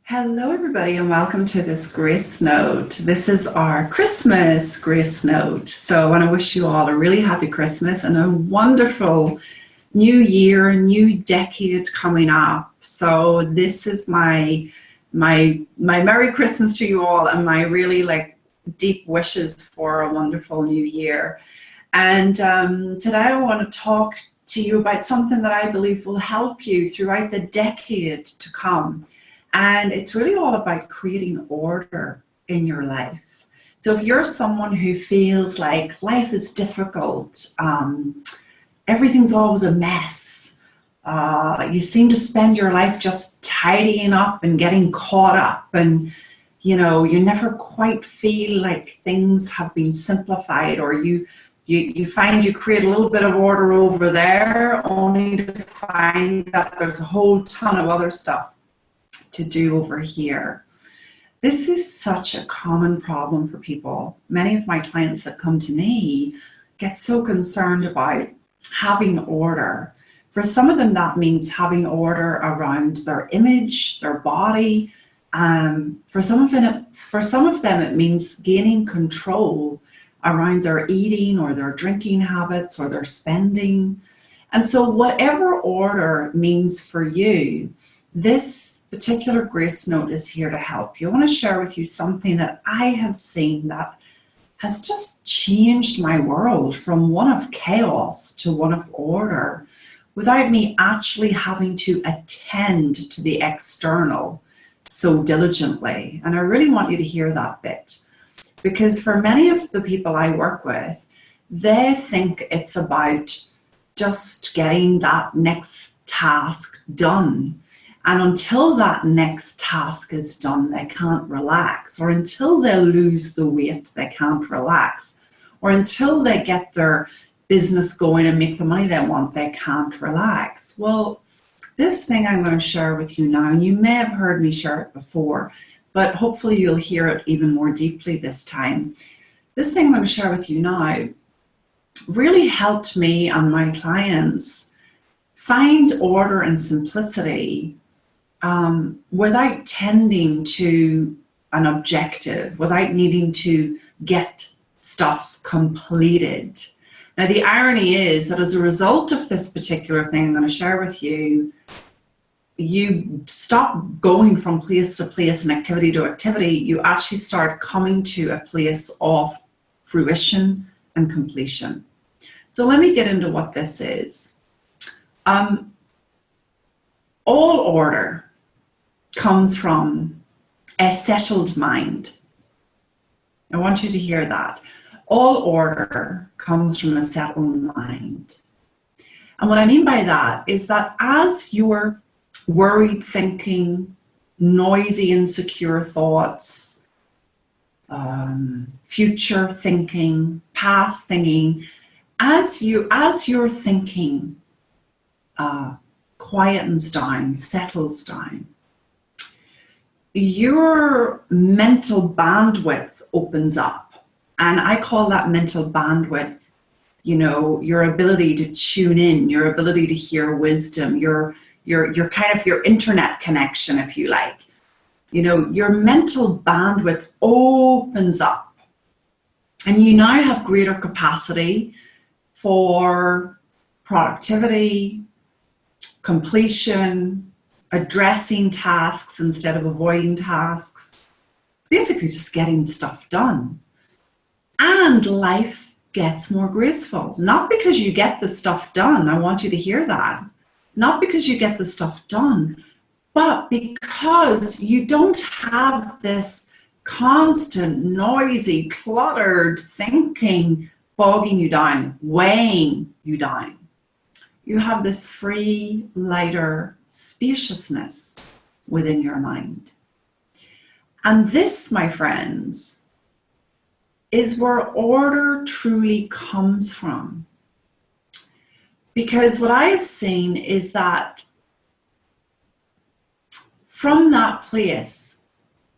Hello, everybody, and welcome to this Grace Note. This is our Christmas Grace Note. So I want to wish you all a really happy Christmas and a wonderful new year, new decade coming up. So this is my Merry Christmas to you all and my really deep wishes for a wonderful new year. And today I want to talk to you about something that I believe will help you throughout the decade to come. And it's really all about creating order in your life. So if you're someone who feels like life is difficult, everything's always a mess, you seem to spend your life just tidying up and getting caught up, and you never quite feel like things have been simplified, or you find you create a little bit of order over there only to find that there's a whole ton of other stuff to do over here. This is such a common problem for people. Many of my clients that come to me get so concerned about having order. For some of them, that means having order around their image, their body. For some of them, it means gaining control around their eating or their drinking habits or their spending. And so whatever order means for you, this particular Grace Note is here to help you. I want to share with you something that I have seen that has just changed my world from one of chaos to one of order without me actually having to attend to the external so diligently. And I really want you to hear that bit, because for many of the people I work with, they think it's about just getting that next task done. And until that next task is done, they can't relax. Or until they lose the weight, they can't relax. Or until they get their business going and make the money they want, they can't relax. Well, this thing I'm going to share with you now, and you may have heard me share it before, but hopefully you'll hear it even more deeply this time. This thing I'm going to share with you now really helped me and my clients find order and simplicity without tending to an objective, without needing to get stuff completed. Now, the irony is that as a result of this particular thing I'm going to share with you, you stop going from place to place and activity to activity. You actually start coming to a place of fruition and completion. So let me get into what this is. All order comes from a settled mind. I want you to hear that. All order comes from a settled mind. And what I mean by that is that as your worried thinking, noisy, insecure thoughts, future thinking, past thinking, as your thinking quietens down, settles down, your mental bandwidth opens up. And I call that mental bandwidth, your ability to tune in, your ability to hear wisdom, your kind of your internet connection, if you like. Your mental bandwidth opens up, and you now have greater capacity for productivity, completion, addressing tasks instead of avoiding tasks, basically just getting stuff done. And life gets more graceful, not because you get the stuff done. I want you to hear that. Not because you get the stuff done, but because you don't have this constant, noisy, cluttered thinking bogging you down, weighing you down. You have this free, lighter spaciousness within your mind. And this, my friends, is where order truly comes from. Because what I have seen is that from that place,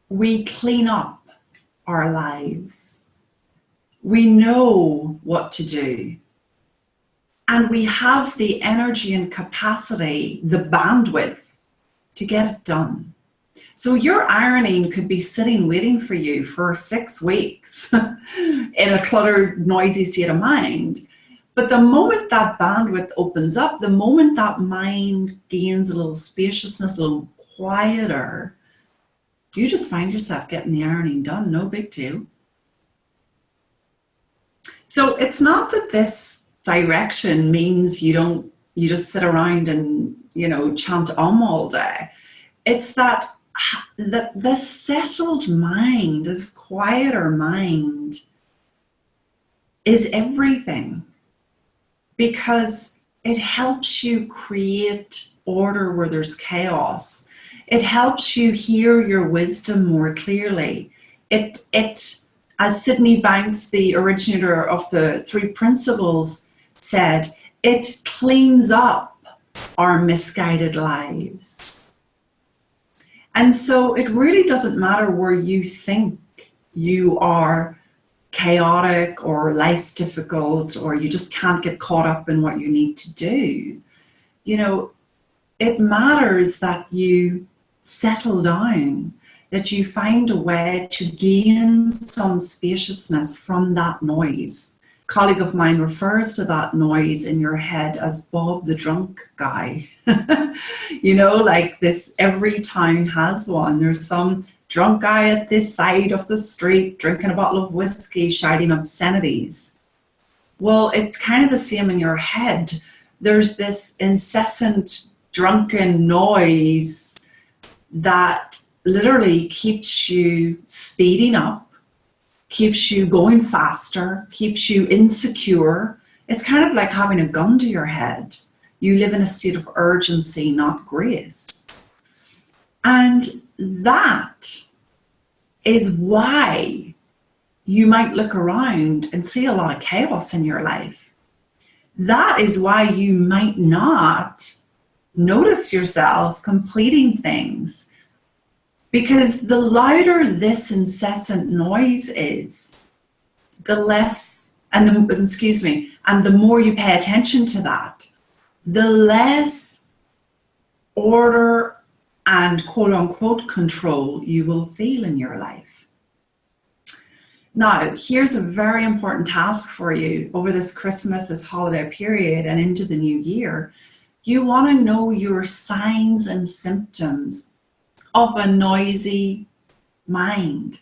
we clean up our lives. We know what to do. And we have the energy and capacity, the bandwidth to get it done. So your ironing could be sitting waiting for you for 6 weeks in a cluttered, noisy state of mind. But the moment that bandwidth opens up, the moment that mind gains a little spaciousness, a little quieter, you just find yourself getting the ironing done. No big deal. So it's not that this direction means you just sit around and, chant all day. It's that this settled mind, this quieter mind is everything, because it helps you create order where there's chaos. It helps you hear your wisdom more clearly. It as Sydney Banks, the originator of the 3 principles, said, it cleans up our misguided lives. And so it really doesn't matter where you think you are chaotic or life's difficult or you just can't get caught up in what you need to do. It matters that you settle down, that you find a way to gain some spaciousness from that noise. A colleague of mine refers to that noise in your head as Bob the drunk guy. Like this, every town has one. There's some drunk guy at this side of the street drinking a bottle of whiskey, shouting obscenities. Well, it's kind of the same in your head. There's this incessant drunken noise that literally keeps you speeding up, keeps you going faster, keeps you insecure. It's kind of like having a gun to your head. You live in a state of urgency, not grace. And that is why you might look around and see a lot of chaos in your life. That is why you might not notice yourself completing things. Because the louder this incessant noise is, the more you pay attention to that, the less order and quote unquote control you will feel in your life. Now, here's a very important task for you over this Christmas, this holiday period, and into the new year. You want to know your signs and symptoms of a noisy mind.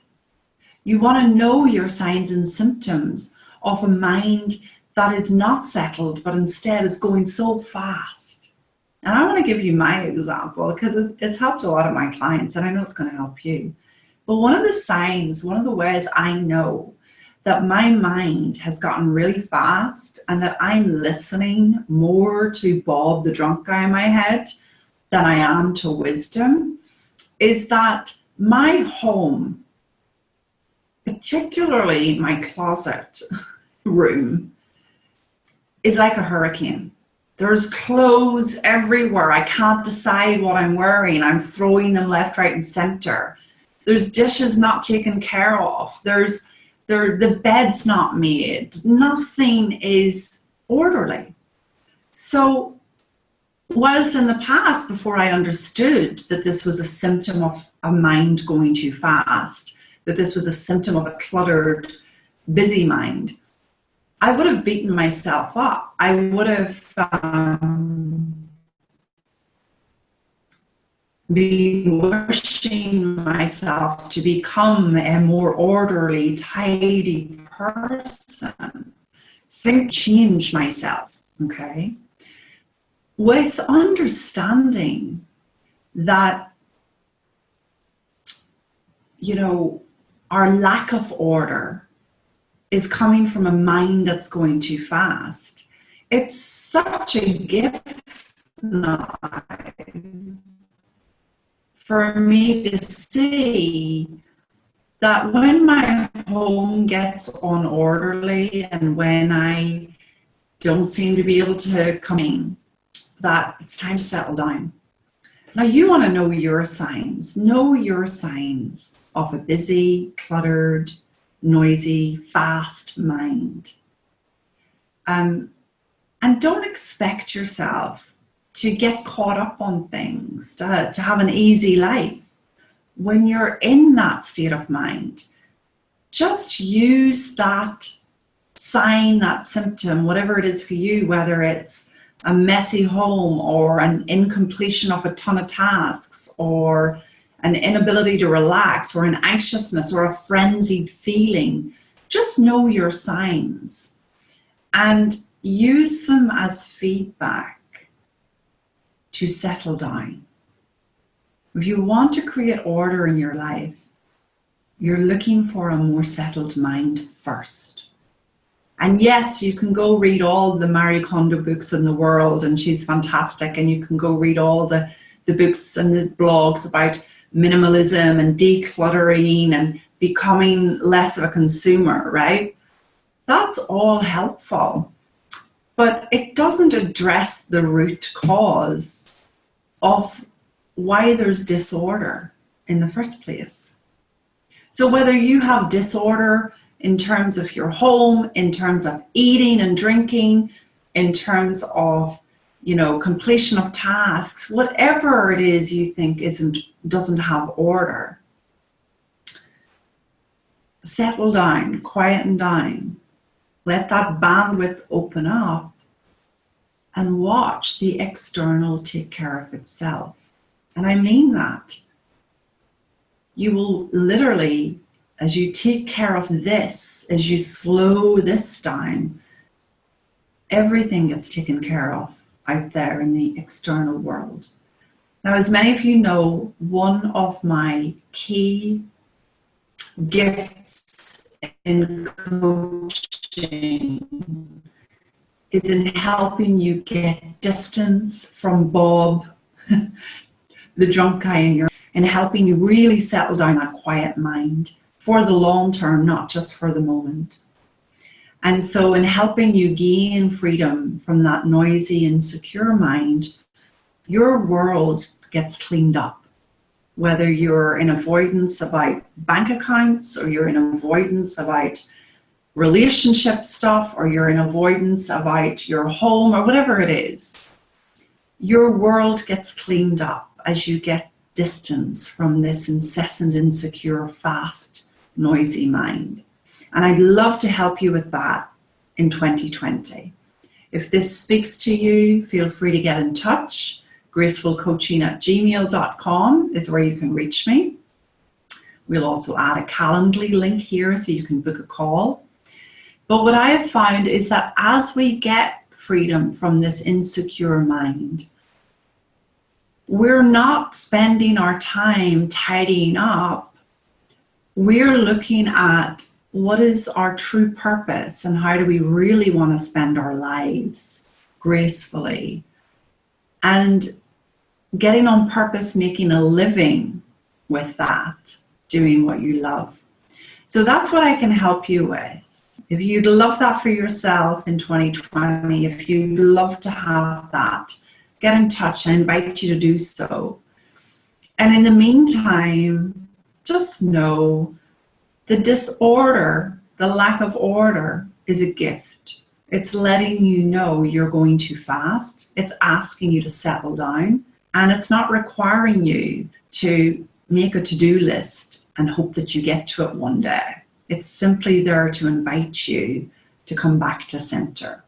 You want to know your signs and symptoms of a mind that is not settled, but instead is going so fast. And I want to give you my example because it's helped a lot of my clients, and I know it's going to help you. But one of the signs, one of the ways I know that my mind has gotten really fast and that I'm listening more to Bob, the drunk guy in my head, than I am to wisdom, is that my home, particularly my closet room, is like a hurricane. There's clothes everywhere. I can't decide what I'm wearing. I'm throwing them left, right, and center. There's dishes not taken care of. The bed's not made. Nothing is orderly. So whilst in the past, before I understood that this was a symptom of a mind going too fast, that this was a symptom of a cluttered, busy mind, I would have beaten myself up. I would have been wishing myself to become a more orderly, tidy person. Change myself, okay? With understanding that, our lack of order is coming from a mind that's going too fast. It's such a gift now for me to see that when my home gets unorderly and when I don't seem to be able to come in, that it's time to settle down. Now you want to know your signs. Know your signs of a busy, cluttered, noisy, fast mind. And don't expect yourself to get caught up on things, to have an easy life. when you're in that state of mind, just use that sign, that symptom, whatever it is for you, whether it's a messy home or an incompletion of a ton of tasks or an inability to relax or an anxiousness or a frenzied feeling. Just know your signs and use them as feedback to settle down. If you want to create order in your life, you're looking for a more settled mind first. And yes, you can go read all the Marie Kondo books in the world, and she's fantastic, and you can go read all the books and the blogs about minimalism and decluttering and becoming less of a consumer, right? That's all helpful, but it doesn't address the root cause of why there's disorder in the first place. So whether you have disorder in terms of your home, in terms of eating and drinking, in terms of, completion of tasks, whatever it is you think doesn't have order, settle down, quieten down, let that bandwidth open up, and watch the external take care of itself. And I mean that. You will literally, as you take care of this, as you slow this down, everything gets taken care of out there in the external world. Now, as many of you know, one of my key gifts in coaching is in helping you get distance from Bob, the drunk guy in your, and helping you really settle down that quiet mind for the long term, not just for the moment. And so in helping you gain freedom from that noisy, insecure mind, your world gets cleaned up. Whether you're in avoidance about bank accounts, or you're in avoidance about relationship stuff, or you're in avoidance about your home, or whatever it is, your world gets cleaned up as you get distance from this incessant, insecure, fast, noisy mind. And I'd love to help you with that in 2020. If this speaks to you, feel free to get in touch. gracefulcoaching@gmail.com is where you can reach me. We'll also add a Calendly link here so you can book a call. But what I have found is that as we get freedom from this insecure mind, we're not spending our time tidying up. We're looking at what is our true purpose and how do we really want to spend our lives gracefully, and getting on purpose, making a living with that, doing what you love. So that's what I can help you with. If you'd love that for yourself in 2020, if you'd love to have that, get in touch. I invite you to do so. And in the meantime, just know the disorder, the lack of order, is a gift. It's letting you know you're going too fast. It's asking you to settle down. And it's not requiring you to make a to-do list and hope that you get to it one day. It's simply there to invite you to come back to center.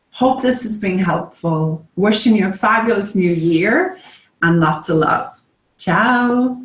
Hope this has been helpful. Wishing you a fabulous new year and lots of love. Ciao.